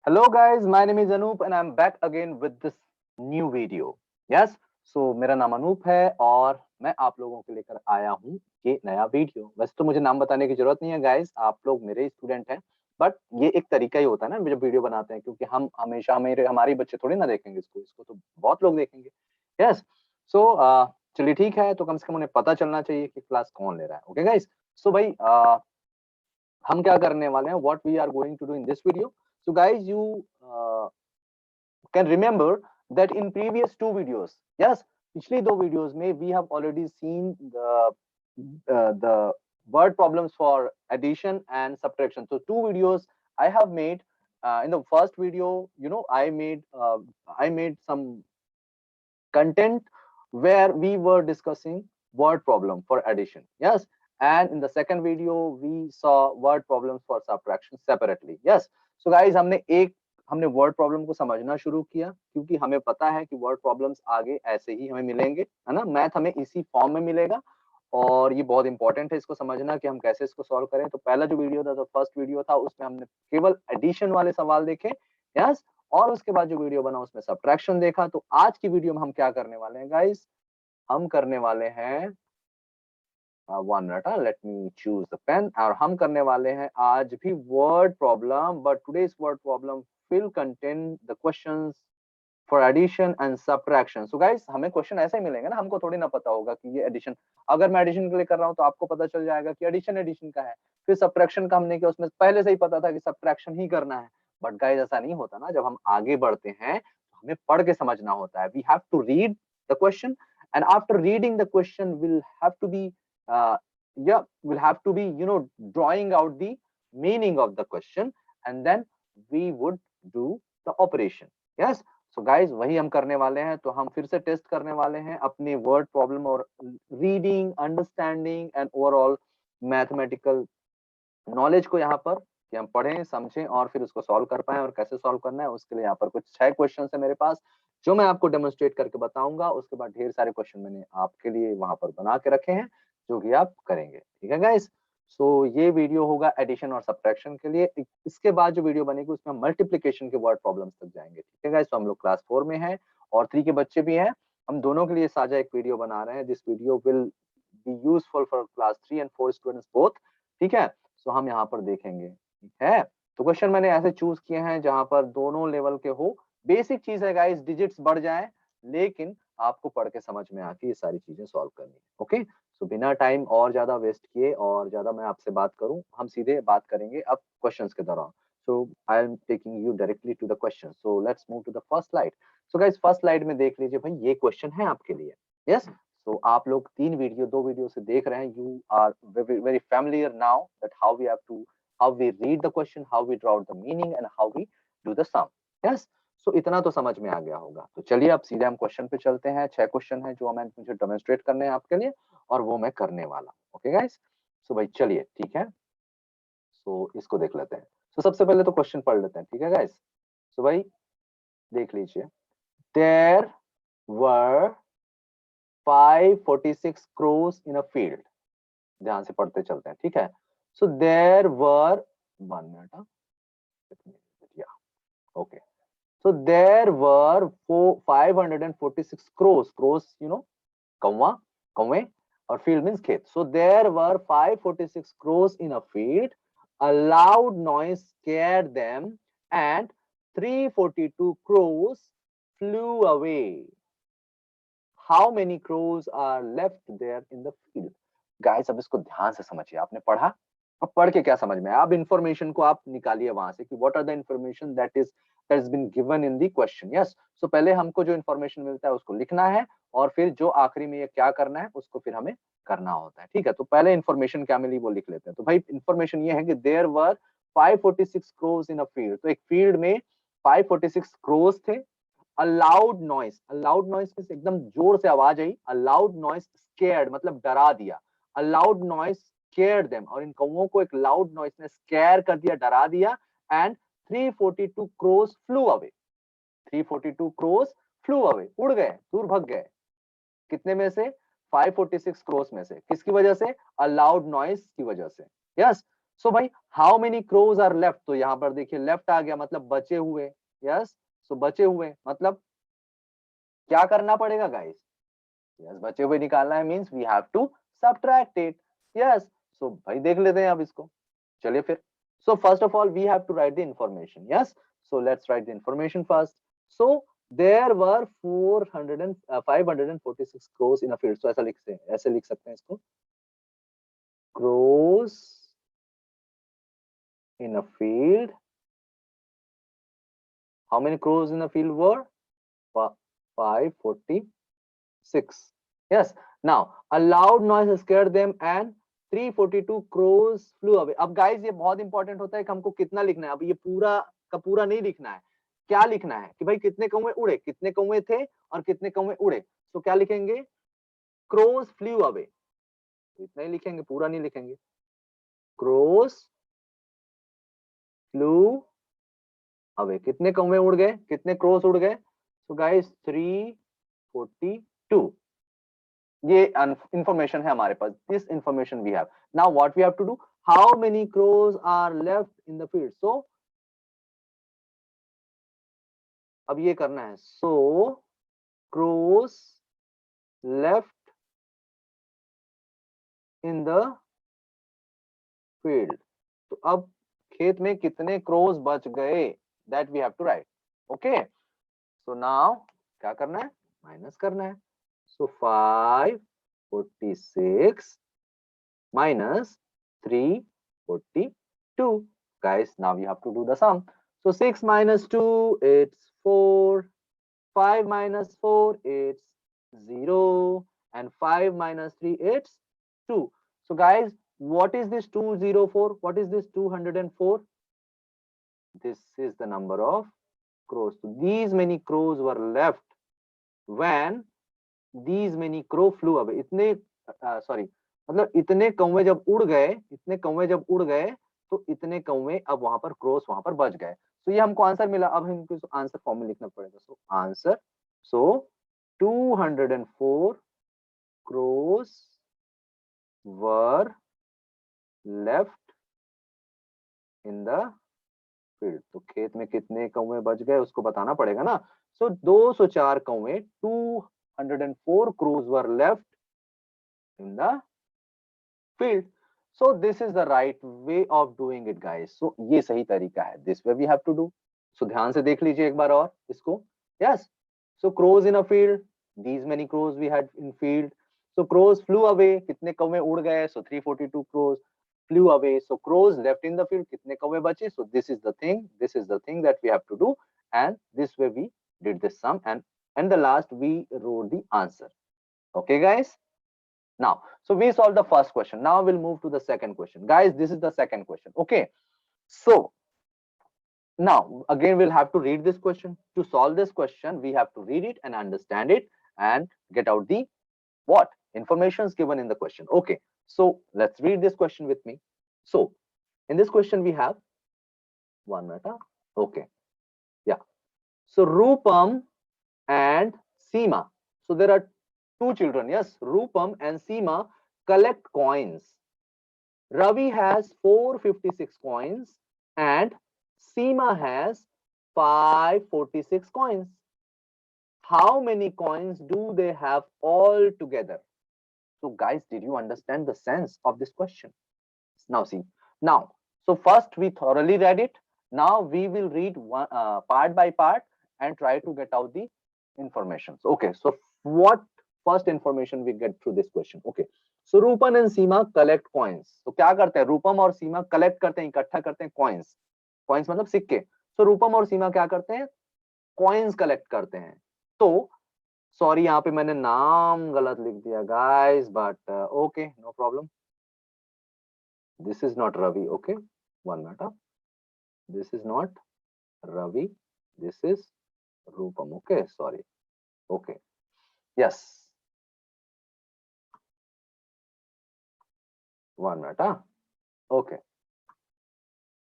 Hello guys, my name is Anup and I'm back again with this new video. Yes, so मेरा नाम अनूप है और मैं आप लोगों के लेकर आया हूँ ये नया वीडियो। वैसे तो मुझे नाम बताने की जरूरत नहीं है गाइस, आप लोग मेरे स्टूडेंट हैं। बट ये एक तरीका ही होता है ना जब वीडियो बनाते हैं, क्योंकि हम हमेशा हमारे बच्चे थोड़ी ना देखेंगे इसको तो बहुत लोग देखेंगे। यस, सो चलिए ठीक है, तो कम से कम उन्हें पता चलना चाहिए कि क्लास कौन ले रहा है। ओके गाइस, सो भाई हम क्या करने वाले हैं, what we are going to do in this video. So guys you can remember that in previous two videos, yes, पिछली दो videos में we have already seen the word problems for addition and subtraction. So two videos I have made. In the first video, I made some content where we were discussing word problem for addition. Yes, and in the second video we saw word problems for subtraction separately. Yes, so guys हमने word problem को समझना शुरू किया, क्योंकि हमें पता है कि वर्ड प्रॉब्लम्स आगे ऐसे ही हमें मिलेंगे, है ना। मैथ हमें इसी फॉर्म में मिलेगा और ये बहुत इंपॉर्टेंट है इसको समझना कि हम कैसे इसको सॉल्व करें। तो पहला जो वीडियो था, तो फर्स्ट वीडियो था, उसमें हमने केवल एडिशन वाले सवाल देखे। यस, और उसके बाद जो वीडियो बना उसमें सब्ट्रैक्शन देखा। तो आज की वीडियो में हम क्या करने वाले हैं गाइस, हम करने वाले हैं one minute, let me choose the pen. और हम करने वाले हैं आज भी word problem, but today's word problem will contain the questions for addition and subtraction. So guys हमें क्वेश्चन ऐसे ही मिलेंगे ना, हमको थोड़ी ना पता होगा कि ये एडिशन, अगर मैं एडिशन के लिए कर रहा हूं तो आपको पता चल जाएगा कि एडिशन एडिशन का है। फिर सब्ट्रैक्शन का हमने किया, उसमें पहले से ही पता था कि सब्ट्रैक्शन ही करना है। बट गाइस ऐसा नहीं होता ना, जब हम आगे बढ़ते हैं तो हमें पढ़ के समझना होता है। We have to read the question and after reading the question we'll have to be uh, we'll have to be drawing out the meaning of the question, and then we would do the operation. Yes, so guys वही हम करने वाले हैं। तो हम फिर से test करने वाले हैं अपने वर्ड प्रॉब्लम और reading, understanding and overall mathematical knowledge को यहाँ पर, कि हम पढ़ें, समझें और फिर उसको सॉल्व कर पाए। और कैसे सॉल्व करना है उसके लिए यहाँ पर कुछ 6 क्वेश्चन है मेरे पास, जो मैं आपको डेमोन्स्ट्रेट करके बताऊंगा। उसके बाद ढेर सारे क्वेश्चन मैंने आपके लिए वहां पर बना के रखे हैं, जो कि आप करेंगे। ठीक है गाइस, सो ये वीडियो होगा एडिशन और सब्ट्रैक्शन के लिए। इसके बाद जो वीडियो बनेगी उसमें मल्टीप्लीकेशन के वर्ड प्रॉब्लम्स तक जाएंगे। ठीक है गाइस, तो हम लोग क्लास 4 में हैं और 3 के बच्चे भी हैं। हम दोनों के लिए साझा एक वीडियो बना रहे हैं। This video will be useful for class 3 and 4 students both. ठीक है, सो हम यहाँ पर देखेंगे। ठीक है, तो क्वेश्चन मैंने ऐसे चूज किए हैं जहां पर दोनों लेवल के हो। बेसिक चीज है गाइस, डिजिट्स बढ़ जाए, लेकिन आपको पढ़ के समझ में आके ये सारी चीजें सॉल्व करनी है। ओके, सो बिना टाइम और ज्यादा वेस्ट किए और ज्यादा मैं आपसे बात करूं, हम सीधे बात करेंगे अब क्वेश्चंस के दौरान। So I am taking you directly to the question. So let's move to the first slide. So guys first slide में देख लीजिए भाई, ये क्वेश्चन है आपके लिए। यस, so आप लोग दो वीडियो से देख रहे हैं। You are very familiar now that how we read the question, how we draw out the meaning and how we do the sum. Yes, so इतना तो समझ में आ गया होगा। तो चलिए अब सीधे हम क्वेश्चन पे चलते हैं। 6 क्वेश्चन है जो मुझे डेमोन्स्ट्रेट करने हैं आपके लिए, और वो मैं करने वाला हूँ। ओके गाइस, सो भाई चलिए ठीक है, सो इसको देख लेते हैं। सो सबसे पहले तो क्वेश्चन पढ़ लेते हैं। ठीक है गाइस, सो भाई देख लीजिए। There were 546 crows in a field. ध्यान से पढ़ते चलते हैं। ठीक है, so there were, 1 minute, okay, so there were 546 crows, crows कौवा, कौवे, और field means खेत। So there were 546 crows in a field. A loud noise scared them and 342 crows flew away. How many crows are left there in the field? Guys अब इसको ध्यान से समझिए। आपने पढ़ा, अब पढ़ के क्या समझ में आया, अब इंफॉर्मेशन को आप निकालिए वहां से कि what are the information that is been given in the question. Yes, so पहले हमको जो इंफॉर्मेशन मिलता है उसको लिखना है, और फिर जो आखिरी में ये क्या करना है उसको फिर हमें करना होता है। ठीक है, तो पहले इंफॉर्मेशन क्या मिली वो लिख लेते हैं। तो भाई इंफॉर्मेशन ये है कि there were 546 crows in a field. तो एक फील्ड में 546 क्रोज थे। A loud noise, a loud noise means एकदम जोर से आवाज आई। A loud noise scared मतलब डरा दिया। A loud noise scared them, और इन कौवों को एक loud noise ने scare कर दिया, डरा दिया। And 342 crows flew away. 342 crows flew away, उड़ गए, दूर भग गए। कितने में से? 546 crows में से। किसकी वजह से? A loud noise की वजह से। यस, सो भाई how many crows are left, तो यहाँ पर देखिए लेफ्ट आ गया मतलब बचे हुए। यस, सो बचे हुए मतलब क्या करना पड़ेगा गाइस? यस, बचे हुए निकालना है, means we have to subtract it. Yes, so भाई देख लेते हैं अब इसको, चलिए फिर। So first of all we have to write the information. Yes, so let's write the information first. So there were 546 crows in a field. So ऐसे लिख सकते हैं इसको, crows in a field. How many crows in a field were 546। Yes. Now, a loud noise scared them and 342 crows flew away. अब guys ये बहुत important होता है कि हमको कितना लिखना है। अब ये पूरा का पूरा नहीं लिखना है, क्या लिखना है कि भाई कितने कौवे उड़े, कितने कौवे थे और कितने कौवे उड़े। तो क्या लिखेंगे? crows flew away, तो इतना ही लिखेंगे, पूरा नहीं लिखेंगे। crows flew away, कितने कौवे उड़ गए, कितने crows उड़ गए? तो guys 342, ये इंफॉर्मेशन है हमारे पास। This information we have. Now what we have to do, how many crows are left in the field. So अब ये करना है, so crows left in the field. तो अब खेत में कितने क्रोज बच गए, that we have to write. Okay, so now क्या करना है, माइनस करना है। सो 546 minus 342. Guys, now you have to do the sum. So 6 minus 2, it's 4. 5 minus 4, it's 0. And 5 minus 3, it's 2. So guys, what is this 204? What is this 204? This is the number of crows. So these many crows were left when these many crow flew away. इतने sorry, मतलब इतने कौवे जब उड़ गए, इतने कौवे जब उड़ गए, तो इतने कौवे अब वहां पर क्रोस वहां पर बच गए। तो ये हमको आंसर मिला। अब हमको आंसर फॉर्म में लिखना पड़ेगा। So answer, so 204 cross were left in the field. तो खेत में कितने कौवे बच गए उसको बताना पड़ेगा ना। सो 204 कौवे, 204 cross were left in the field. So this is the right way of doing it guys. So ये सही तरीका है, this way we have to do. So ध्यान से देख लीजिए एक बार और इसको। Yes, so crows in a field, these many crows we had in field. So crows flew away, कितने कौवे उड़ गए? So 342 crows flew away. So crows left in the field, कितने कौवे बचे? So this is the thing that we have to do, and this way we did this sum, and the last we wrote the answer. Okay guys. Now, so we solved the first question. Now we'll move to the second question. Guys, this is the second question. Okay. So now again, we'll have to read this question. To solve this question, we have to read it and understand it and get out the what? Informations given in the question. Okay. So let's read this question with me. So in this question, we have one minute. Okay. Yeah. So Rupam and Seema. So there are two children. Yes, Rupam and Seema collect coins. Ravi has 456 coins and Seema has 546 coins. How many coins do they have all together? So guys, did you understand the sense of this question? Now see, now, so first we thoroughly read it. Now we will read one part by part and try to get out the information. Okay, so what first information we get through this question? Okay, so Rupam and Seema collect coins. So क्या करते हैं? रूपम और सीमा collect करते हैं, इकट्ठा करते हैं coins. Coins मतलब सिक्के. So रूपम और सीमा क्या करते हैं? Coins collect करते हैं. तो सॉरी यहाँ पे मैंने नाम गलत लिख दिया guys, but okay, no problem. This is not Ravi. Okay, one minute. This is not Ravi. This is Rupam. Okay, sorry. Okay. Yes. One minute. Okay.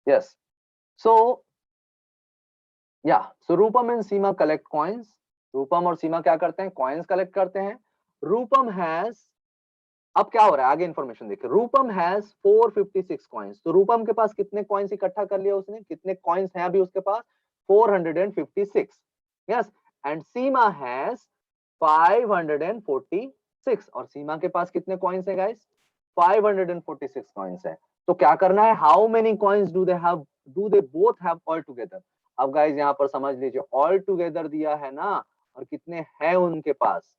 Yes. So yeah. So Rupam and Seema collect coins. Rupam और सीमा क्या करते हैं? Coins collect करते हैं. Rupam has अब क्या हो रहा है आगे इंफॉर्मेशन देखिए, रूपम हैज 456 कॉइन्स। तो रूपम के पास कितने कॉइन्स इकट्ठा कर लिया उसने, कितने कॉइन्स हैं अभी उसके पास, 456। यस, एंड सीमा हैज 546, और सीमा के पास कितने कॉइन्स है गाइस, 546 कॉइन्स है। तो क्या करना है, how many coins do they have, do they both have all together. अब गाइस यहाँ पर समझ लीजिए, ऑल टुगेदर दिया है ना, और कितने हैं उनके पास,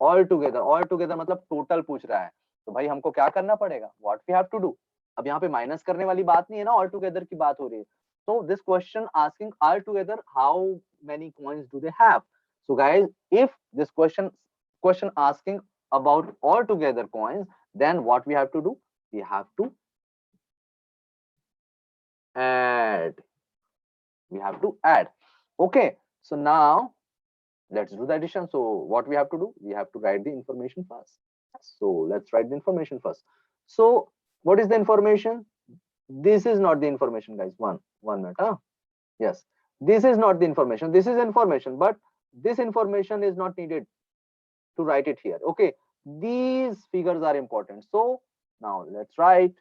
ऑल टुगेदर मतलब टोटल पूछ रहा है। तो भाई हमको क्या करना पड़ेगा, what we have to do. अब यहाँ पे माइनस करने वाली बात नहीं है ना, ऑल टुगेदर की बात हो रही है। So this question asking all together how many coins do they have. So guys, if this question asking about all together coins, then what we have to do? We have to add. We have to add. Okay. So now let's do the addition. So what we have to do? We have to write the information first. So let's write the information first. So what is the information? This is not the information, guys. One minute. Huh? Yes, this is not the information. This is information, but this information is not needed to write it here. Okay, these figures are important. So now let's write.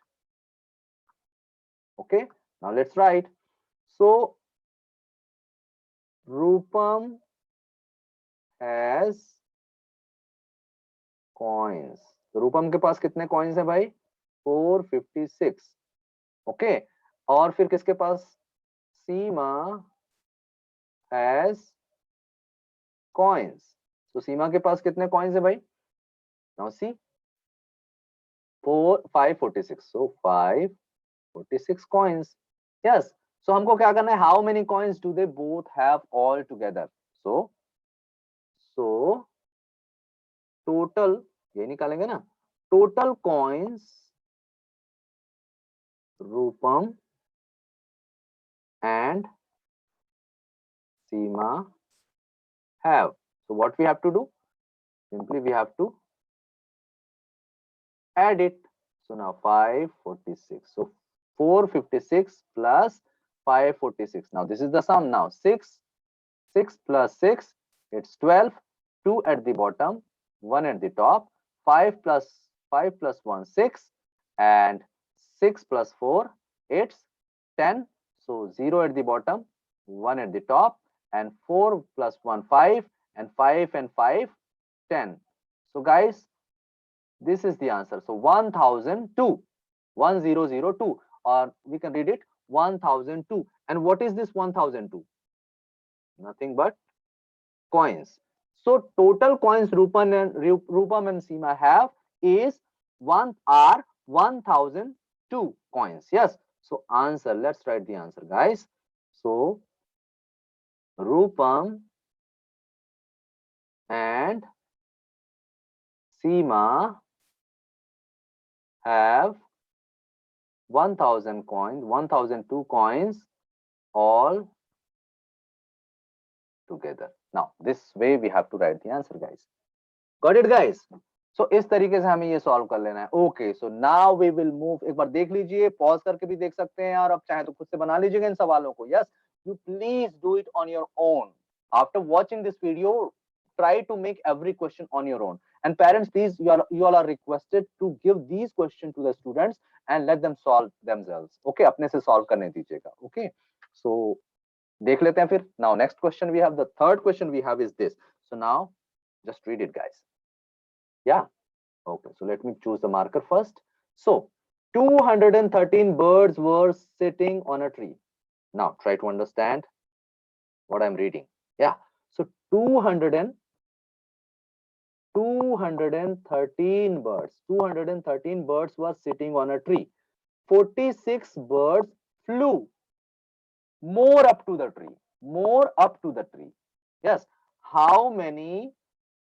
Okay, now let's write. So Rupam has coins. तो रूपम के पास कितने coins है भाई, 456. Okay, और फिर किसके पास, सीमा has coins. तो सीमा के पास कितने कॉइन्स है भाई, now see 546, so 546 coins. Yes, so हमको क्या करना है, how many coins do they both have all together. So total ये निकालेंगे ना, total coins Rupam and Seema have. So what we have to do, simply we have to add it. So now 546, so 456 plus 546. Now this is the sum. Now 6 plus 6, it's 12, 2 at the bottom, 1 at the top, 5 plus 1, 6, and 6 plus 4, it's 10. So 0 at the bottom, 1 at the top, and 4 plus 1, 5, and 5 and 5, 10. So guys, this is the answer. So 1002, 1002, or we can read it 1002. And what is this 1002? Nothing but coins. So total coins Rupam and Seema have is 1002 coins. Yes. So answer, let's write the answer, guys. So Rupam and Seema have 1000 coins, 1002 coins all together. Now this way we have to write the answer, guys. Got it, guys? So इस तरीके से हमें ये solve कर लेना है. Okay, so now we will move. एक बार देख लीजिए, पॉज करके भी देख सकते हैं, और अब चाहे तो खुद से बना लीजिएगा इन सवालों को. Yes, you please do it on your own. After watching this video, try to make every question on your own. And parents, please, you all are requested to give these questions to the students and let them solve themselves. Okay, अपने से solve करने दीजिएगा. Okay, so देख लेते हैं फिर. Now next question we have, the third question we have is this. So now just read it, guys. Yeah. Okay, so let me choose the marker first. So 213 birds were sitting on a tree. Now try to understand what I'm reading. Yeah, so 213 birds were sitting on a tree. 46 birds flew more up to the tree. Yes, how many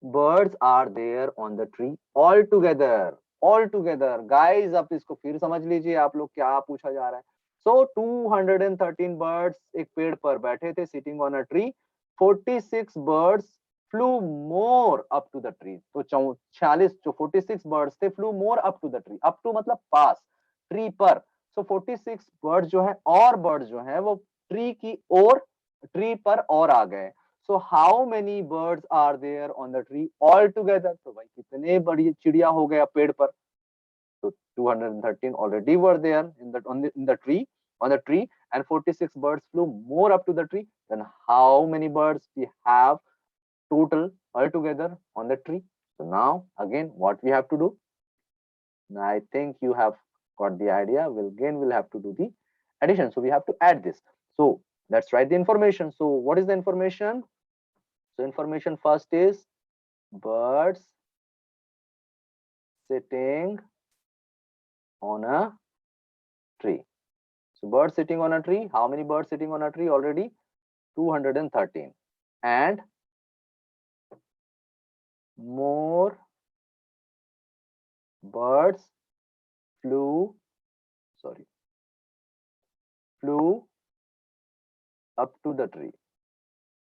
birds are there on the tree all together? Guys, अब इसको फिर समझ लीजिए आप लोग क्या पूछा जा रहा है. So 213 birds एक पेड़ पर बैठे थे, sitting on a tree. 46 birds flew more up to the tree. तो 46 जो 46 birds थे flew more up to the tree. Up to मतलब पास, tree पर. So 46 birds जो है, और birds जो है वो ट्री की ओर, ट्री पर और आ गए. So how many birds are there on the tree all together? तो भाई कितने बड़ी चिड़िया हो गया पेड़ पर? So 213 already were there in the tree, and 46 birds flew more up to the tree. Then how many birds we have total altogether on the tree? So now again, what we have to do? I think you have got the idea. We'll have to do the addition. So we have to add this. So let's write the information. So what is the information? So information first is birds sitting on a tree. So birds sitting on a tree. How many birds sitting on a tree already? 213. And more birds flew up to the tree.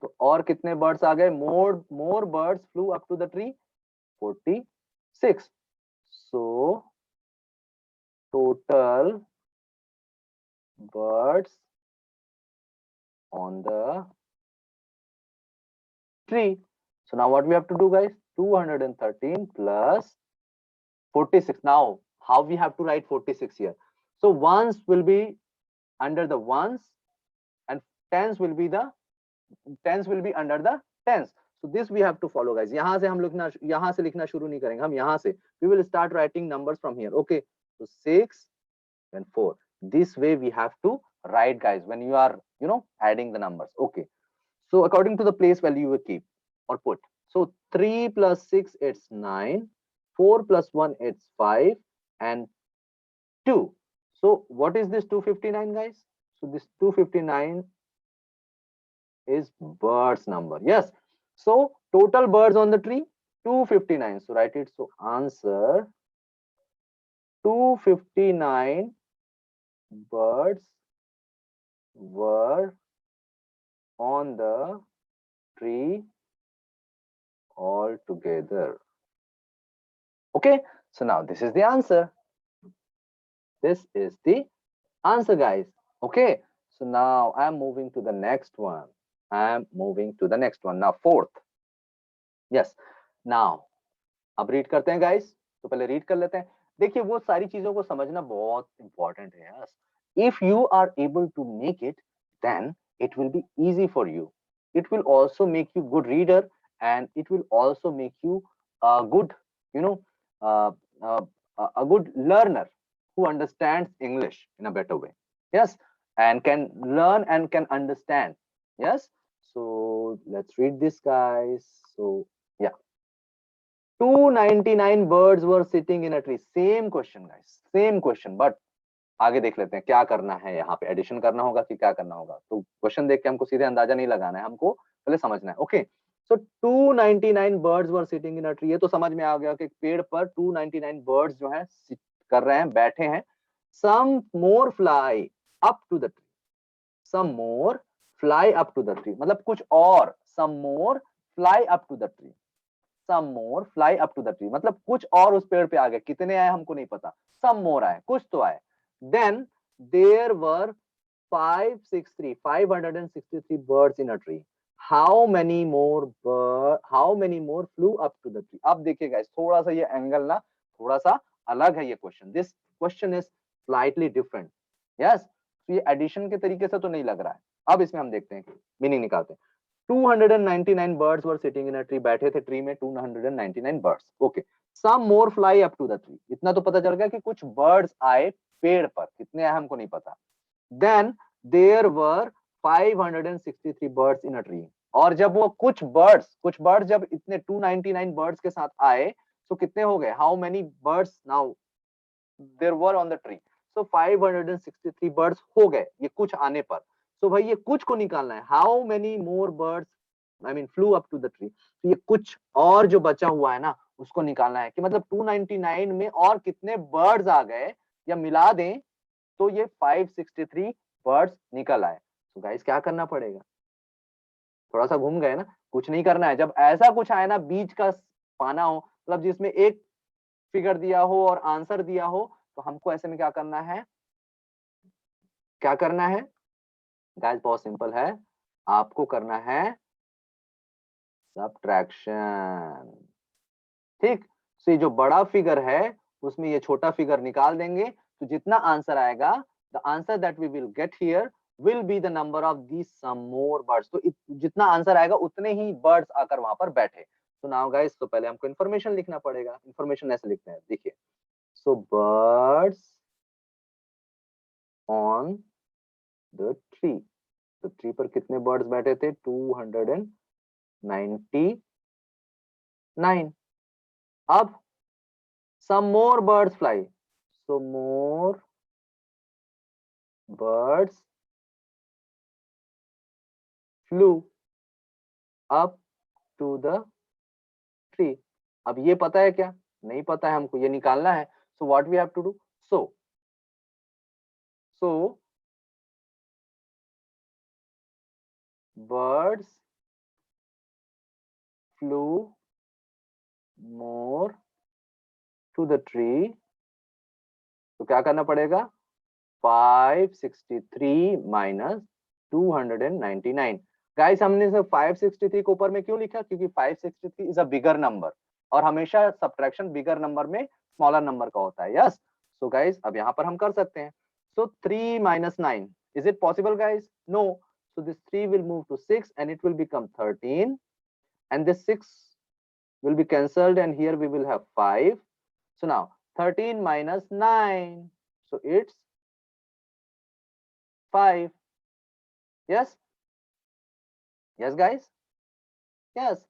तो और कितने birds आ गए? More birds flew up to the tree. 46. So total birds on the tree. So now what we have to do, guys? 213 plus 46. Now how we have to write 46 here? So ones will be under the ones and tens will be under the tens. So this we have to follow, guys. यहाँ से लिखना शुरू नहीं करेंगे हम. यहाँ से we will start writing numbers from here. Okay, so 6 and 4. This way we have to write, guys, when you are adding the numbers. Okay, so according to the place value you will keep or put. So 3 plus 6 it's 9, 4 plus 1 it's 5, and 2. So what is this 259, guys? So this 259 is birds number. Yes, so total birds on the tree 259. So write it. So answer 259 birds were on the tree all together. Okay, so now this is the answer. This is the answer, guys. Okay, so now I'm moving to the next one. Now fourth. Yes, now अब read करते हैं, guys. तो पहले read कर लेते हैं. देखिए, वो सारी चीजों को समझना बहुत इंपॉर्टेंट है यार. If you are able to make it, then it will be easy for you. It will also make you good reader, and it will also make you a good, uh, uh, a good learner who understands English in a better way. Yes, and can learn and can understand. Yes, so let's read this, guys. So yeah, 299 birds were sitting in a tree. Same question, guys, same question. But आगे देख लेते हैं क्या करना है. यहाँ पे addition करना होगा कि क्या करना होगा. तो क्वेश्चन देख के हमको सीधे अंदाजा नहीं लगाना है, हमको पहले समझना है. Okay, so 299 birds were sitting in a tree. ये तो समझ में आ गया कि पेड़ पर 299 बर्ड्स जो है सिट कर रहे हैं, बैठे हैं. Some more fly up to the tree. Some more fly up to the tree मतलब कुछ और. Some more fly up to the tree. Some more fly up to the tree मतलब कुछ और उस पेड़ पे आ गए. कितने आए हमको नहीं पता. सम मोर आए, कुछ तो आए. Then there were 563 birds in a tree. How many more flew up to the tree? अब देखिए guys, थोड़ा सा ये एंगल ना थोड़ा सा अलग है. ये question, this question is slightly different. Yes, तो ये एडिशन के तरीके से तो नहीं लग रहा है. अब इसमें हम देखते हैं, मीनिंग निकालते हैं. 299 birds were sitting in a tree. बैठे थे ट्री में 299 birds. Okay, some more fly up to the tree. इतना तो पता चल गया कि कुछ birds आए पेड़ पर. कितने आए हमको नहीं पता. Then there were 563 birds in a tree. और जब वो कुछ birds जब इतने 299 birds के साथ आए तो कितने हो गए? How many birds now there were on the tree? So 563 birds हो गए ये कुछ आने पर. तो भाई ये कुछ को निकालना है. How many more birds flew up to the tree? तो ये कुछ और जो बचा हुआ है ना उसको निकालना है कि मतलब 299 में और कितने birds आ गए या मिला दें तो ये 563 बर्ड्स निकल आए. तो गाइस क्या करना पड़ेगा? थोड़ा सा घूम गए ना. कुछ नहीं करना है. जब ऐसा कुछ आए ना बीच का पाना हो मतलब जिसमें एक फिगर दिया हो और आंसर दिया हो तो हमको ऐसे में क्या करना है गाइस? बहुत सिंपल है. आपको करना है सब्ट्रैक्शन। ठीक, तो ये जो बड़ा फिगर है उसमें ये छोटा फिगर निकाल देंगे, तो जितना आंसर आएगा, the answer that we will get here will be the number of the some more birds. तो जितना आंसर आएगा उतने ही बर्ड्स आकर वहां पर बैठे। तो नाउ गाइस, तो पहले हमको इन्फॉर्मेशन लिखना पड़ेगा। इन्फॉर्मेशन ऐसे लिखते हैं, देखिए, सो बर्ड्स ऑन द ट्री। तो ट्री पर कितने बर्ड्स बैठे थे? 299। अब some more birds fly, so more birds flew up to the tree। अब ये पता है क्या? नहीं पता है, हमको ये निकालना है। So what we have to do? So birds flew more to the tree। तो क्या करना पड़ेगा? 563 माइनस 299। गाइस, हमने सिर्फ 563 को ऊपर में क्यों लिखा? क्योंकि 563 इज अ बिगर नंबर, और हमेशा सब्ट्रैक्शन बिगर नंबर में स्मॉलर नंबर का होता है। यस, सो गाइस, अब यहाँ पर हम कर सकते हैं। So 3 minus 9, is it possible guys? No. So this 3 will move to 6 and it will become 13, and this 6 will be cancelled and here we will have 5. So now 13 minus 9, so it's 5। Yes, yes guys, yes।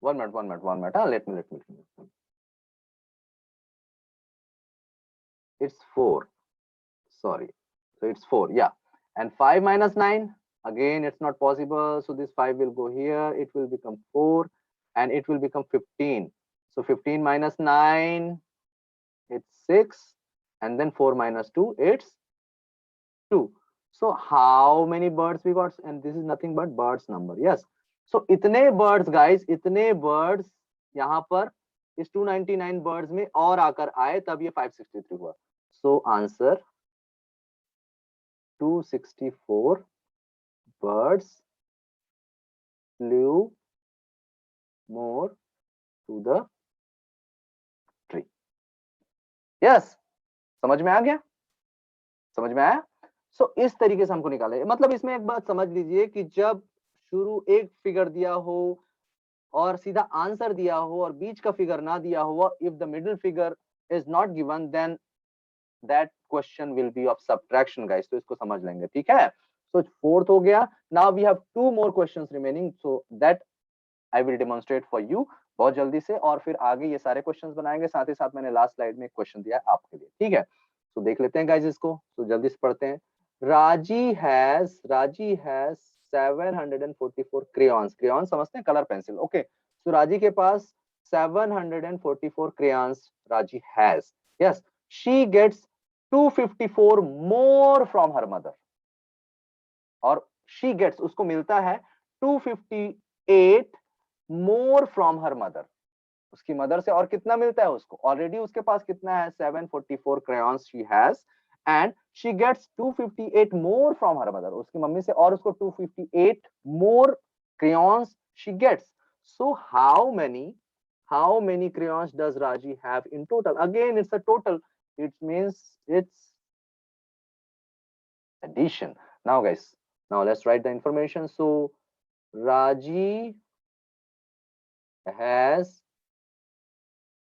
One minute, one minute, one minute. Let me. It's 4. Sorry. So it's 4. Yeah. And 5 minus 9. Again, it's not possible. So this 5 will go here. It will become 4. And it will become 15. So 15 minus 9. It's 6. And then 4 minus 2. It's 2. So how many birds we got? And this is nothing but birds number. Yes. So इतने birds guys, इतने birds यहाँ पर इस 299 birds में और आकर आए, तब ये 563 हुआ। So answer 264 birds flew more to the tree। Yes, समझ में आ गया? समझ में आया? सो इस तरीके से हमको निकाला है। मतलब इसमें एक बात समझ लीजिए कि जब शुरू एक फिगर दिया हो और सीधा आंसर दिया हो और बीच का फिगर ना दिया हो, if the middle figure is not given, then that question will be of subtraction guys. तो इसको समझ लेंगे, ठीक है? सो फोर्थ हो गया। Now we have 2 more questions remaining, so that I will demonstrate for you बहुत जल्दी से, और फिर आगे ये सारे क्वेश्चंस बनाएंगे। साथ ही साथ मैंने लास्ट स्लाइड में एक क्वेश्चन दिया है आपके लिए, ठीक है? तो देख लेते हैं गाइस इसको, तो जल्दी से पढ़ते हैं। राजी हैज 744 crayons। क्रेयॉन समझते हैं, colour pencil. Okay, so Raji के पास 744 crayons Raji has. Yes, she gets 254 more from her mother, और शी गेट्स, उसको मिलता है 258 मोर फ्रॉम हर मदर। उसकी मदर से और कितना मिलता है उसको? ऑलरेडी उसके पास कितना है? 744 crayons she has, and she gets 258 more from her mother। उसकी मम्मी से और उसको 258 more crayons she gets। So how many crayons does Raji have in total? Again, it's a total. It means it's addition। Now guys, now let's write the information। So Raji has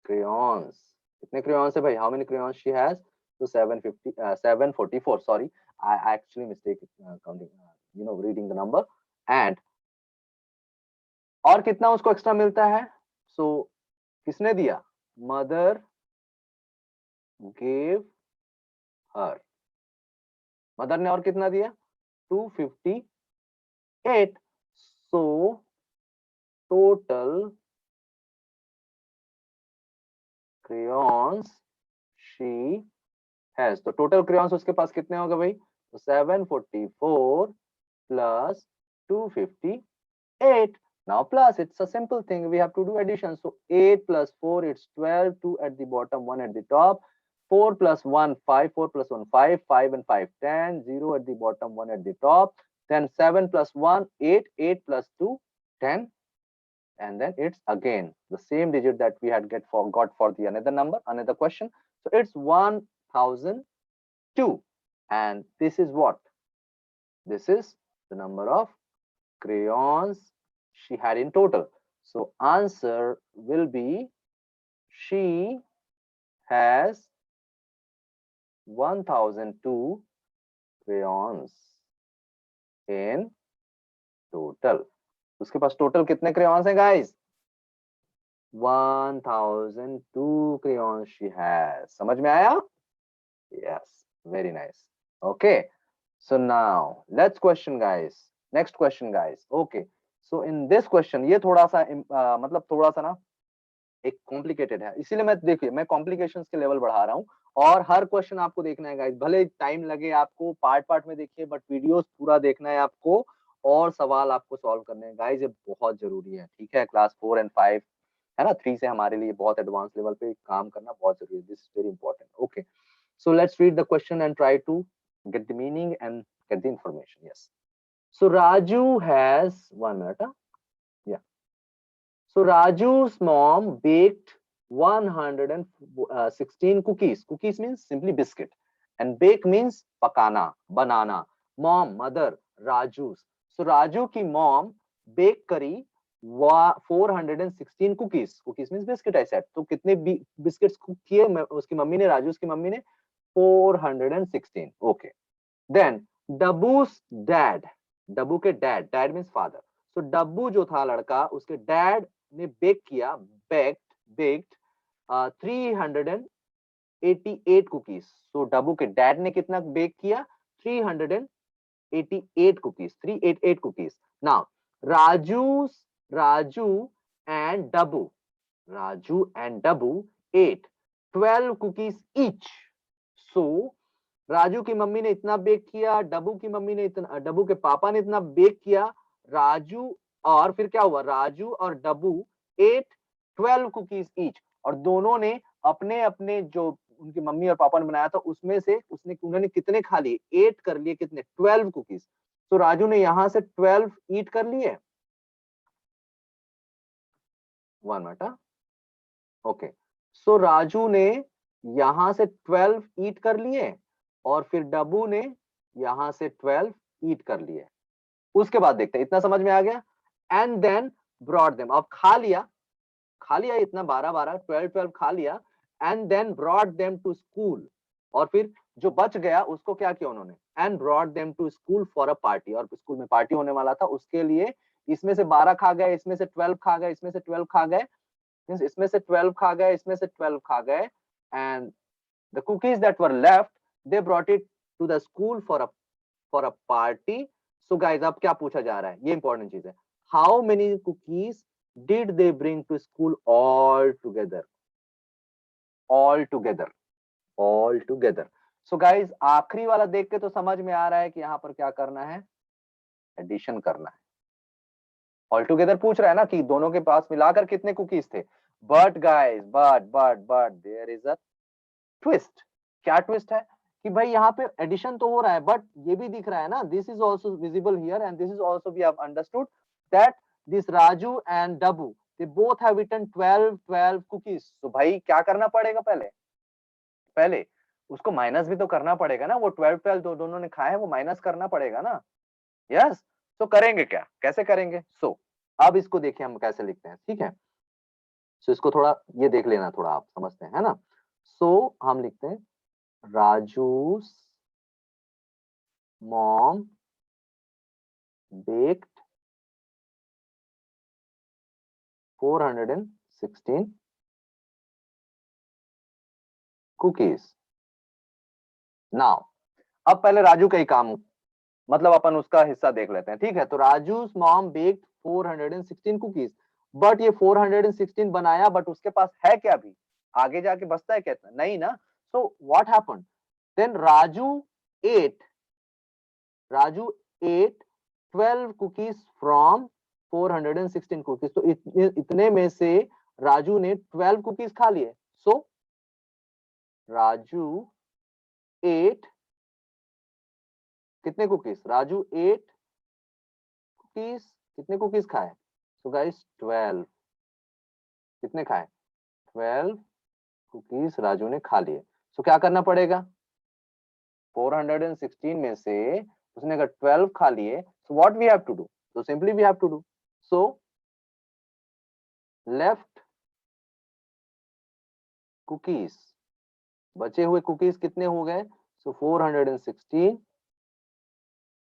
crayons। कितने crayons है भाई? How many crayons she has? So 744। Sorry, I actually mistake counting, reading the number। And और कितना उसको extra मिलता है? So किसने दिया? Mother gave her। मदर ने और कितना दिया? 258। So total crayons she has। तो टोटल crayons उसके पास कितने होंगे भाई? तो 744 plus 258। Now plus, it's a simple thing, we have to do addition। So 8 plus 4, it's 12, 2 at the bottom, 1 at the top, 4 plus 1 5, 4 plus 1 5, 5 and 5 10, 0 at the bottom, 1 at the top, then 7 plus 1 8, 8 plus 2 10, and then it's again the same digit that we had got for the another number, another question. So it's 1002, and this is what? This is the number of crayons she had in total. So answer will be she has 1002 crayons in total. उसके पास total कितने crayons हैं guys? 1002 crayons she has. समझ में आया? Yes, very nice. Okay, so now let's question guys. Next question guys. Okay, so in this question ये थोड़ा सा मतलब थोड़ा सा ना एक कॉम्प्लिकेटेड है, इसीलिए मैं देखिए मैं कॉम्प्लिकेशंस के लेवल बढ़ा रहा हूँ और हर क्वेश्चन आपको देखना है गाइस, भले टाइम लगे आपको, पार्ट पार्ट में देखिए बट वीडियोस पूरा देखना है आपको और सवाल आपको सॉल्व करने हैं गाइस, ये बहुत जरूरी है। ठीक है, क्लास 4 एंड 5 है ना, 3 से हमारे लिए बहुत एडवांस लेवल पे काम करना बहुत जरूरी है। This is very important. Okay, so let's read the question and try to get the meaning and get the information. Yes, so Raju has 1 minute. So Raju's mom baked 116 cookies. Cookies means simply biscuit, and bake means pakana, banana. Mom, mother, Raju's. So Raju की mom bake करी 416 cookies. Cookies means biscuit I said. तो कितने biscuits cook किए उसकी mummy ने, राजू की mummy ने? 416. Okay. Then Dabu's dad. डब्बू के dad means father. So डब्बू जो था लड़का, उसके dad ने बेक किया, baked 388 कुकीज। सो डब्बू के डैड ने कितना बेक किया? 388 cookies, 388 cookies. Now Raju and Dabbu ate 12 cookies each. So Raju की मम्मी ने इतना बेक किया, डब्बू की मम्मी ने इतना, डब्बू के पापा ने इतना बेक किया, राजू और फिर क्या हुआ? राजू और डब्बू 12 कुकीज ईच, और दोनों ने अपने अपने जो उनकी मम्मी और पापा ने बनाया था उसमें से उन्होंने कितने खा लिए? 8 कर लिए। कितने? 12 कुकीज। तो राजू ने यहां से 12 ईट कर लिए। 1 मिनट। ओके, सो राजू ने यहां से 12 ईट कर लिए और फिर डब्बू ने यहां से 12 ईट कर लिए। उसके बाद देखते हैं, इतना समझ में आ गया? एंड देन ब्रॉट देम, अब खा लिया इतना 12 12 खा लिया, and then brought them to school, और फिर जो बच गया उसको क्या किया उन्होंने? And brought them to school for a party, और स्कूल में पार्टी होने वाला था उसके लिए इसमें से 12 खा गए, इसमें से 12 खा गए, इसमें से 12 खा गए, इसमें से 12 खा गए, इसमें से 12 खा गए, and the cookies that were left they brought it to the school for a party. So guys अब क्या पूछा जा रहा है, ये इंपॉर्टेंट चीज है। How many cookies did they bring to school all together? So guys आखिरी वाला देख के तो समझ में आ रहा है कि यहाँ पर क्या करना है? एडिशन करना है। ऑल टुगेदर पूछ रहा है ना कि दोनों के पास मिलाकर कितने कुकीज थे, but guys but there is a twist. क्या ट्विस्ट है? कि भाई यहाँ पे एडिशन तो हो रहा है बट ये भी दिख रहा है ना, this is also visible here and this is also we have understood that this Raju and Dabbu they both have eaten 12 cookies। तो भाई क्या करना पड़ेगा? पहले उसको माइनस भी तो करना पड़ेगा ना, वो 12 दोनों ने खाए हैं, वो माइनस करना पड़ेगा ना। यस, तो करेंगे क्या, कैसे करेंगे? सो अब इसको देखिए हम कैसे लिखते हैं, ठीक है? सो इसको थोड़ा ये देख लेना, थोड़ा आप समझते हैं, है ना? सो हम लिखते हैं राजू's mom baked 416 cookies। नाउ अब पहले राजू का ही काम, मतलब अपन उसका हिस्सा देख लेते हैं, ठीक है? तो राजू's mom baked 416 cookies, बट ये 416 बनाया बट उसके पास है क्या? भी आगे जाके बचता है क्या? नहीं ना। So what happened then? Raju ate 12 cookies from 416 cookies। तो इतने में से राजू ने 12 कुकीज खा लिए। सो राजू ate कितने कुकीज? राजू ate कुकीज, कितने कुकीज खाए? सो गाइस 12, कितने खाए? 12 कुकीज राजू ने खा लिए। सो क्या करना पड़ेगा? 416 में से उसने अगर 12 खा लिए, so what we have to do? So simply we have to do. So left cookies, बचे हुए कुकीज कितने हो गए? So 416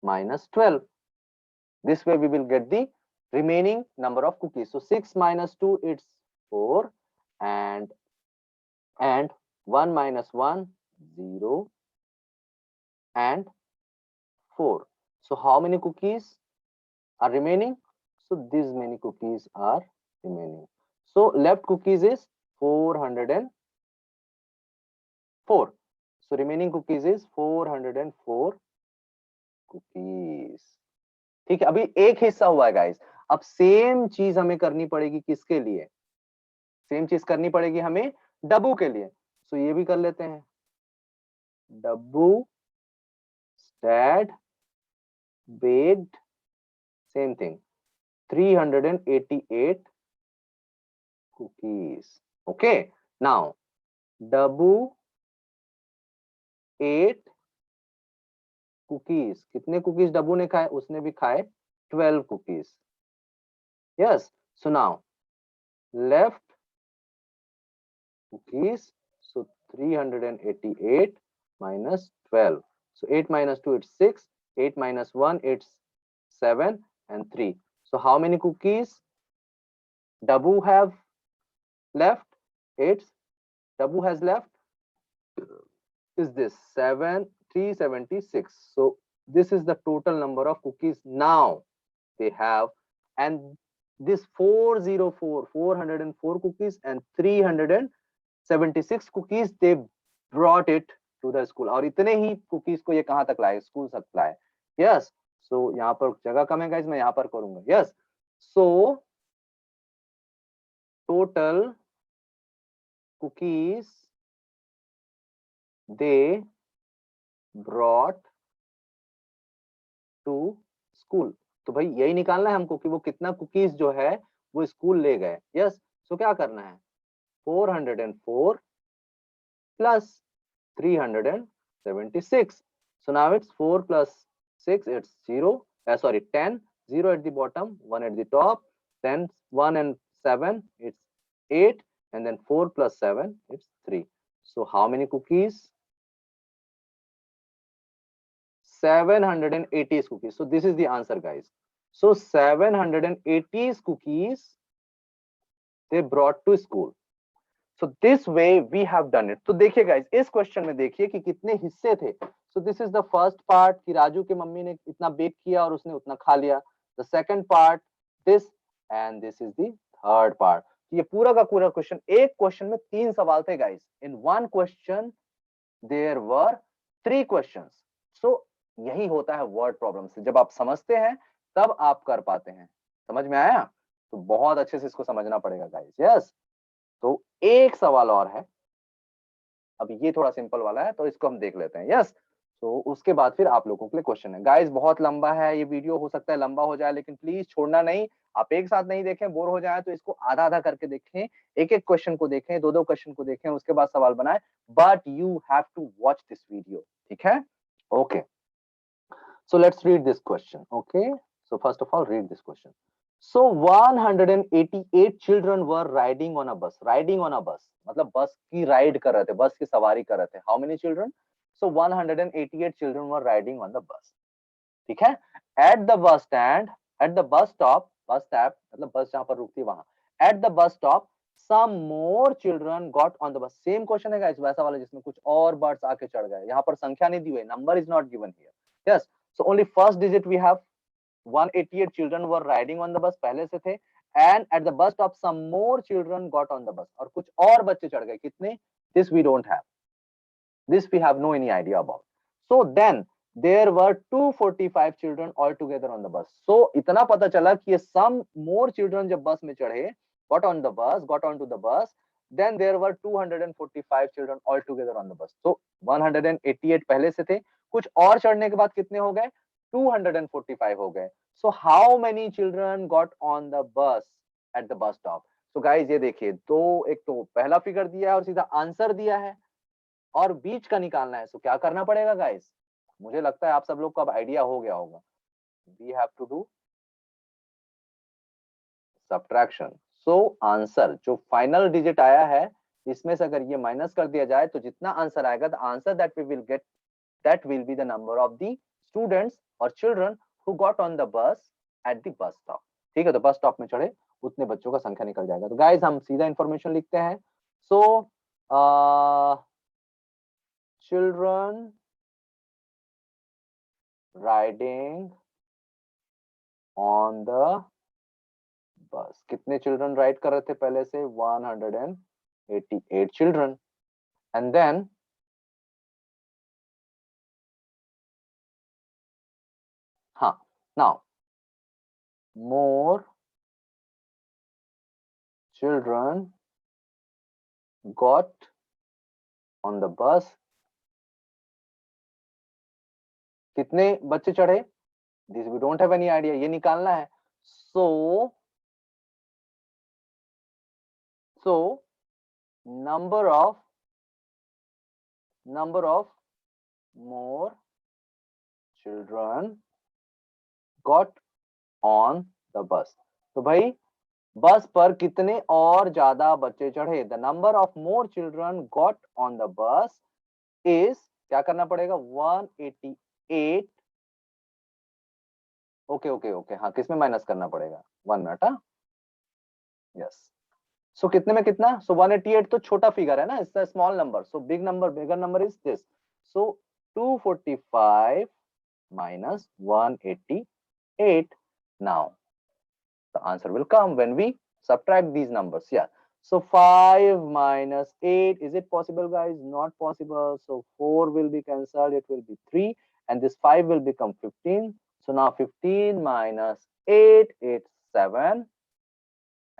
minus 12. This way we will get the remaining number of cookies. So 6 minus 2 it's 4, and 1 minus 1 0 and 4. So how many cookies are remaining? So these many cookies are remaining. So left cookies is 404. So remaining cookies is 404 cookies. ठीक है, अभी एक हिस्सा हुआ है guys. अब same चीज हमें करनी पड़ेगी किसके लिए? सेम चीज करनी पड़ेगी हमें डब्बू के लिए। सो ये भी कर लेते हैं। डब्बू STAAD baked, same thing, 388 cookies. Okay, now Dabu ate cookies. कितने cookies डब्बू ने खाए? उसने भी खाए 12 cookies. Yes, so now left cookies, so 388 minus 12. So 8 minus 2 it's 6, 8 minus 1 it's 7 and 3. So how many cookies Dabu have left? It's Dabu has left is this 376. So this is the total number of cookies now they have, and this 404 cookies and 376 cookies they brought it to the school. और इतने ही cookies को ये कहाँ तक लाए? School तक लाए. Yes, so यहाँ पर जगह कम है guys, मैं यहाँ पर करूंगा. Yes, so total cookies they brought to school. तो भाई यही निकालना है हमको कि वो कितना कुकीज जो है वो स्कूल ले गए. यस, सो क्या करना है? 404 plus 376. So now it's 4 plus 6 it's 0, 10, 0 at the bottom, 1 at the top, then 1 and 7 it's 8, and then 4 plus 7 it's 3. So how many cookies? 780 cookies. So this is the answer guys. So 780 cookies they brought to school. So this way we have done it. तो देखिए guys, इस question में देखिए कि कितने हिस्से थे. So this is the first part कि राजू की मम्मी ने इतना बेक किया और उसने उतना खा लिया. The second part this, and this is the third part. ये पूरा का पूरा क्वेश्चन, एक क्वेश्चन में 3 सवाल थे guys. In one question there were 3 questions. So यही होता है वर्ड प्रॉब्लम से. जब आप समझते हैं तब आप कर पाते हैं. समझ में आया? तो बहुत अच्छे से इसको समझना पड़ेगा गाइस. यस, तो एक सवाल और है. अब ये थोड़ा सिंपल वाला है तो इसको हम देख लेते हैं. यस, तो उसके बाद फिर आप लोगों के लिए क्वेश्चन है. गाइस बहुत लंबा है ये वीडियो, हो सकता है लंबा हो जाए, लेकिन प्लीज छोड़ना नहीं. आप एक साथ नहीं देखें, बोर हो जाए तो इसको आधा आधा करके देखें. एक एक क्वेश्चन को देखें, दो दो क्वेश्चन को देखें, उसके बाद सवाल बनाएं. But you have to watch this video. ठीक है? Okay. So let's read this question. Okay, so first of all read this question. So 188 children were riding on a bus. Riding on a bus मतलब बस की ride कर रहे थे, बस की सवारी कर रहे थे. How many children? So 188 children were riding on the bus. ठीक है? At the bus stand, at the bus stop, bus stop मतलब बस जहाँ पर रुकती है वहां. At the bus stop, some more children got on the bus. Same question है guys, वैसा वाला जिसमें कुछ और बर्ड्स आके चढ़ गए. यहाँ पर संख्या नहीं दी हुई, number is not given here. Yes, so only first digit we have. 188 children were riding on the bus पहले से थे, and at the bus stop some more children got on the bus. और कुछ और बच्चे चढ़ गए. कितने? This we don't have. This we have no any idea about. So then there were 245 children altogether on the bus. So इतना पता चला कि ये some more children जब बस में चढ़े, got on the bus, got onto the bus, then there were 245 children altogether on the bus. So 188 पहले से थे, कुछ और चढ़ने के बाद कितने हो गए? 245 हो गए। So how many children got on the बस at the bus stop? So guys ये देखिए, दो, एक तो पहला फिगर दिया है और सीधा आंसर दिया है और बीच का निकालना है। सो क्या करना पड़ेगा गाइज? मुझे लगता है आप सब लोग को अब आइडिया हो गया होगा। We have to do subtraction. So answer जो फाइनल डिजिट आया है, इसमें से अगर ये माइनस कर दिया जाए तो जितना आंसर आएगा, the answer that we will get, that will be the number of the students or children who got on the bus at the bus stop। ठीक है, तो बस स्टॉप में चढ़े उतने बच्चों का संख्या निकल जाएगा। तो गाइस हम सीधा इंफॉर्मेशन लिखते हैं। So children riding on the बस, कितने चिल्ड्रन राइड कर रहे थे पहले से? 188 चिल्ड्रन। एंड देन हाँ, now more children got on the bus। कितने बच्चे चढ़े? This we don't have any idea, ये निकालना है। सो number of more children got on the bus। तो भाई बस पर कितने और ज्यादा बच्चे चढ़े? The number of more children got on the बस इज, क्या करना पड़ेगा? 188। ओके ओके ओके, हाँ, किसमें माइनस करना पड़ेगा? 1 मिनट। हाँ, यस। सो कितने में कितना? सो 188 तो छोटा फिगर है ना, it's a small number. So big number, bigger number is this. So 245 minus 188। Now the answer will come when we subtract these numbers। Yeah, so 5 minus 8, is it possible guys? Not possible। So 4 will be cancelled, it will be 3, and this 5 will become 15। So now 15 minus 8, it's 7,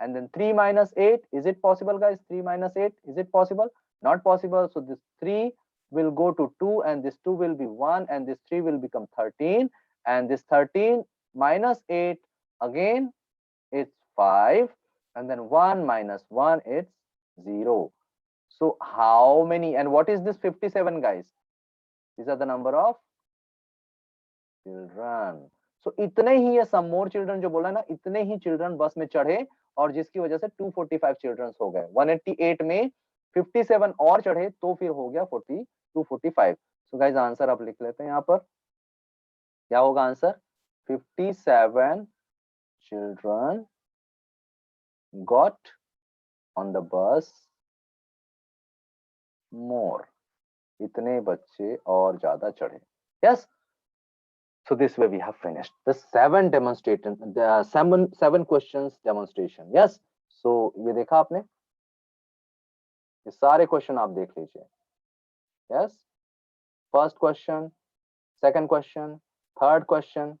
and then 3 minus 8, is it possible guys? 3 minus 8, is it possible? Not possible। So this 3 will go to 2, and this 2 will be 1, and this 3 will become 13, and this 13 minus 8 again, it's 5, and then 1 minus 1, it's 0। So how many, and what is this 57 guys? These are the number of children। So इतने ही ये some more children जो बोला ना, इतने ही children बस में चढ़े और जिसकी वजह से 245 चिल्ड्रन हो गए। 188 में 57 और चढ़े तो फिर हो गया 245। सो गाइस आंसर आप लिख लेते हैं यहाँ पर, क्या होगा answer? 57 children got on the bus more, इतने बच्चे और ज्यादा चढ़े। Yes, so this way we have finished the 7 demonstration, the 7 questions demonstration। yes, so ये देखा आपने, ये सारे क्वेश्चन आप देख लीजिए। yes, first question, second question, third question,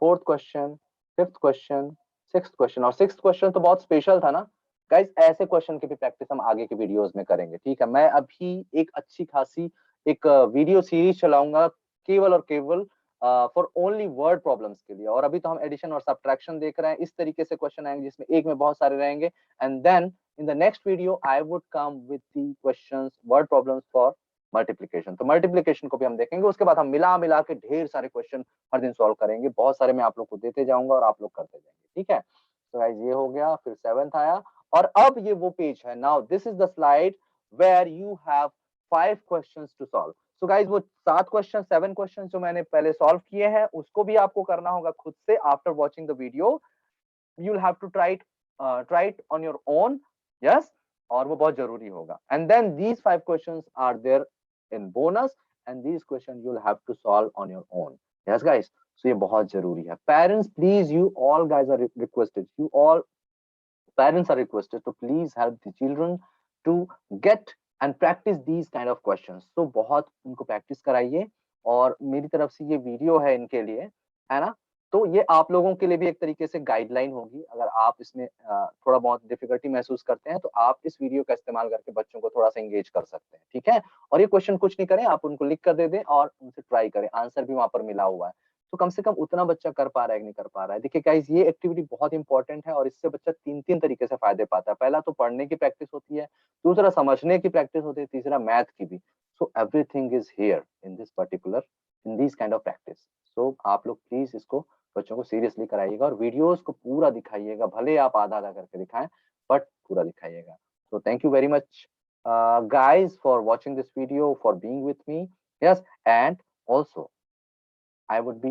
fourth question, fifth question, sixth question. और सिक्स्थ क्वेश्चन तो बहुत स्पेशल था ना गाइस, ऐसे क्वेश्चन की भी प्रैक्टिस हम आगे के वीडियोस में करेंगे। ठीक है, मैं अभी एक अच्छी खासी एक वीडियो सीरीज चलाऊंगा केवल और केवल फॉर ओनली वर्ड प्रॉब्लम्स के लिए। और अभी तो हम एडिशन और सब्ट्रैक्शन देख रहे हैं, इस तरीके से क्वेश्चन आएंगे जिसमें एक में बहुत सारे रहेंगे। And then in the next video I would come with the questions, word problems for multiplication. तो मल्टीप्लिकेशन को भी हम देखेंगे, उसके बाद हम मिला मिला के ढेर सारे क्वेश्चन हर दिन सॉल्व करेंगे। बहुत सारे मैं आप लोग को देते जाऊंगा और आप लोग करते जाएंगे। ठीक है, तो गाइस ये हो गया, फिर 7th आया। और अब ये वो पेज है, now this is the slide where you have 5 questions to solve. So guys वो 7 क्वेश्चन, 7 क्वेश्चन जो मैंने पहले सॉल्व किए हैं उसको भी आपको करना होगा खुद से। After watching the video you will have to try it on your own. Yes, और वो बहुत जरूरी होगा। And then these 5 questions are there in bonus, and these question you will have to solve on your own. Yes guys, so ये बहुत जरूरी है। Parents please, you all guys are requested, you all parents are requested to please help the children to get and practice these kind of questions। तो बहुत उनको practice कराइए, और मेरी तरफ से ये वीडियो है इनके लिए, है ना। तो ये आप लोगों के लिए भी एक तरीके से गाइडलाइन होगी। अगर आप इसमें थोड़ा बहुत डिफिकल्टी महसूस करते हैं तो आप इस वीडियो का इस्तेमाल करके बच्चों को थोड़ा सा एंगेज कर सकते हैं। ठीक है, और ये क्वेश्चन कुछ नहीं करें, आप उनको लिख कर दे दें और उनसे ट्राई करें, आंसर भी वहां पर मिला हुआ है। तो कम से कम उतना बच्चा कर पा रहा है कि नहीं कर पा रहा है। देखिए गाइस, ये एक्टिविटी बहुत इंपॉर्टेंट है और इससे बच्चा 3-3 तरीके से फायदे पाता है। पहला तो पढ़ने की प्रैक्टिस होती है, दूसरा समझने की प्रैक्टिस होती है, तीसरा मैथ की भी। So everything is here in this particular in this kind of practice. So आप लोग प्लीज इसको बच्चों को सीरियसली कराइएगा और वीडियोस को पूरा दिखाइएगा। भले आप आधा-आधा करके दिखाएं, बट पूरा दिखाइएगा। So thank you very much, guys, for watching this video, for being with me. Yes, and also I would be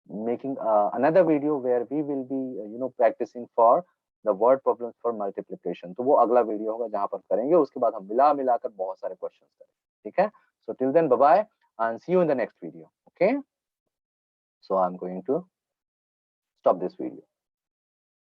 making another video where we will be, practicing for the word problems for multiplication. तो वो अगला video होगा जहां पर करेंगे, उसके बाद हम मिलाकर बहुत सारे क्वेश्चंस करेंगे, ठीक है? So till then, bye bye and see you in the next video. Okay? So I'm going to stop this video.